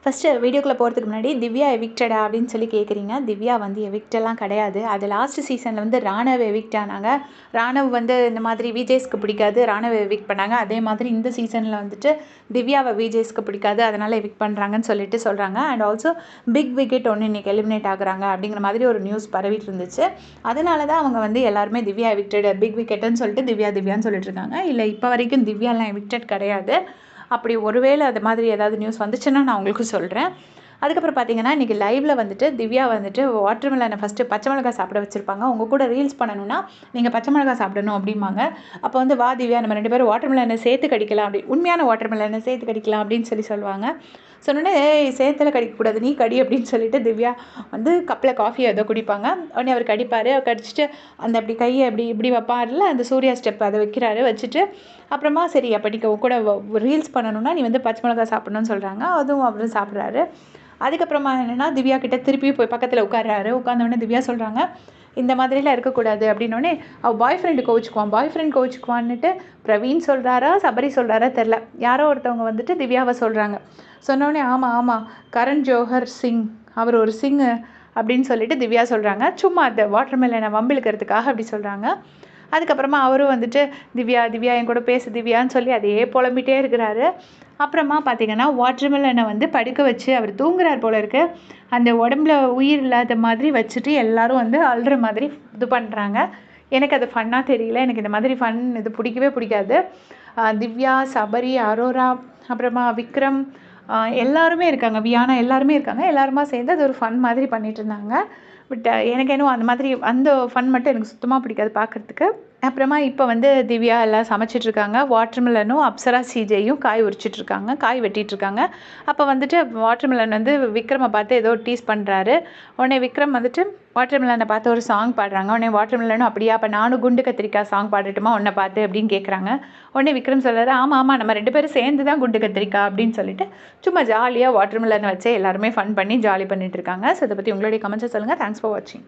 First வீடியோக்குள்ளே போகிறதுக்கு முன்னாடி திவ்யா எவிக்டடா அப்படின்னு சொல்லி கேட்குறீங்க. திவ்யா வந்து எவிக்டெல்லாம் கிடையாது. அது லாஸ்ட் சீசனில் வந்து ராணவ் எவிக்ட் ஆனாங்க. ராணவ் வந்து இந்த மாதிரி விஜேஸ்க்கு பிடிக்காது, ராணவ் எவிக்ட் பண்ணாங்க. அதே மாதிரி இந்த சீசனில் வந்துட்டு திவ்யாவை விஜேஸ்க்கு பிடிக்காது, அதனால் எவிக்ட் பண்ணுறாங்கன்னு சொல்லிட்டு சொல்கிறாங்க. அண்ட் ஆல்சோ பிக் விக்கெட் ஒன்று இன்றைக்கி எலிமினேட் ஆகுறாங்க அப்படிங்கிற மாதிரி ஒரு நியூஸ் பரவிட்டு இருந்துச்சு. அதனால தான் அவங்க வந்து எல்லாருமே திவ்யா எவிக்டட், பிக் விக்கெட்டுன்னு சொல்லிட்டு திவ்யான்னு சொல்லிட்டு இருக்காங்க. இல்லை, இப்போ வரைக்கும் திவ்யாலாம் எவிக்டட் கிடையாது. அப்படி ஒருவேளை அது மாதிரி ஏதாவது நியூஸ் வந்துச்சுன்னா நான் உங்களுக்கு சொல்கிறேன். அதுக்கப்புறம் பார்த்தீங்கன்னா, இன்றைக்கி லைவில் வந்துட்டு திவ்யா வந்துட்டு வாட்டர்மெலனை ஃபஸ்ட்டு பச்சை மிளகாய் சாப்பிட வச்சுருப்பாங்க. உங்கள் கூட ரீல்ஸ் பண்ணணும்னா நீங்கள் பச்சை மிளகாய் சாப்பிடணும் அப்படிம்பாங்க. அப்போ வந்து வா திவ்யா, நம்ம 2 பேரும் வாட்டர்மெலனை சேர்த்து கடிக்கலாம், அப்படி உண்மையான வாட்டர்மெலனை சேர்த்து கடிக்கலாம் அப்படின்னு சொல்லுவாங்க. சொன்னோடனே சேர்த்துல கடிக்கக்கூடாது, நீ கடி அப்படின்னு சொல்லிட்டு திவ்யா வந்து கப்பில் காஃபி ஏதோ குடிப்பாங்க. உடனே அவர் கடிப்பார். கடிச்சிட்டு அந்த அப்படி கையை அப்படி இப்படி வைப்பார்ல, அந்த சூர்யா ஸ்டெப் அதை வைக்கிறாரு. வச்சுட்டு அப்புறமா சரி அப்போ நீங்கள் கூட ரீல்ஸ் பண்ணணும்னா நீ வந்து பச்சை மிளகாய் சாப்பிடணும்னு சொல்கிறாங்க. அதுவும் அவரும் சாப்பிட்றாரு. அதுக்கப்புறமா என்னென்னா திவ்யா கிட்டே திருப்பி போய் பக்கத்தில் உட்கார்றாரு. உட்காந்தோடனே திவ்யா சொல்கிறாங்க, இந்த மாதிரிலாம் இருக்கக்கூடாது அப்படின்னோடனே அவள் பாய் ஃப்ரெண்டு கோவிச்சுக்குவான்னுட்டு பிரவீன் சொல்கிறாரா சபரி சொல்கிறாரா தெரில, யாரோ ஒருத்தவங்க வந்துட்டு திவ்யாவை சொல்கிறாங்க. சொன்னோடனே ஆமாம் கரண் ஜோஹர் சிங், அவர் ஒரு சிங்கு அப்படின்னு சொல்லிட்டு திவ்யா சொல்கிறாங்க. சும்மா அந்த வாட்டர்மெலனை வம்பிழுக்கிறதுக்காக அப்படி சொல்கிறாங்க. அதுக்கப்புறமா அவரும் வந்துட்டு திவ்யா என் கூட பேசு திவ்யான்னு சொல்லி அதையே புலம்பிகிட்டே இருக்கிறாரு. அப்புறமா பார்த்திங்கன்னா வாட்டர்மெலனை வந்து படுக்க வச்சு அவர் தூங்குறார் போல இருக்கு. அந்த உடம்புல உயிர் இல்லாத மாதிரி வச்சுட்டு எல்லாரும் வந்து அழுற மாதிரி இது பண்ணுறாங்க. எனக்கு அது ஃபன்னாக தெரியல. எனக்கு இந்த மாதிரி ஃபன் இது பிடிக்கவே பிடிக்காது. திவ்யா, சபரி, அரோரா, அப்புறமா விக்ரம் எல்லாருமே இருக்காங்க, வியானா எல்லாருமே இருக்காங்க. எல்லாருமா சேர்ந்து அது ஒரு ஃபன் மாதிரி பண்ணிகிட்டு இருந்தாங்க. பட் எனக்கு இன்னும் அந்த மாதிரி அந்த ஃபன் மட்டும் எனக்கு சுத்தமாக பிடிக்காது பார்க்குறதுக்கு. அப்புறமா இப்போ வந்து திவ்யா எல்லாம் சமைச்சிட்ருக்காங்க. வாட்டர்மெலனும் அப்சரா சிஜேயும் காய் உரிச்சிட்ருக்காங்க, காய் வெட்டிகிட்ருக்காங்க. அப்போ வந்துட்டு வாட்டர்மெலன் வந்து விக்ரமை பார்த்து ஏதோ டீஸ் பண்ணுறாரு. உடனே விக்ரம் வந்துட்டு வாட்டர்மெலனை பார்த்து ஒரு சாங் பாடுறாங்க. உடனே வாட்டர்மெலனும் அப்படியா, அப்போ நானும் குண்டு கத்திரிக்காய் சாங் பாடட்டுமா உன்னை பார்த்து அப்படின்னு கேட்குறாங்க. உடனே விக்ரம் சொல்கிறாரு, ஆமாம் நம்ம 2 பேரும் சேர்ந்து தான் குண்டு கத்திரிக்காய் அப்படின்னு சொல்லிட்டு சும்மா ஜாலியாக வாட்டர்மெலனை வச்சு எல்லாருமே ஃபன் பண்ணி ஜாலி பண்ணிகிட்ருக்காங்க. ஸோ இதை பற்றி உங்களுடைய கமெண்ட்ஸை சொல்லுங்கள். தேங்க்ஸ் ஃபார் வாட்சிங்.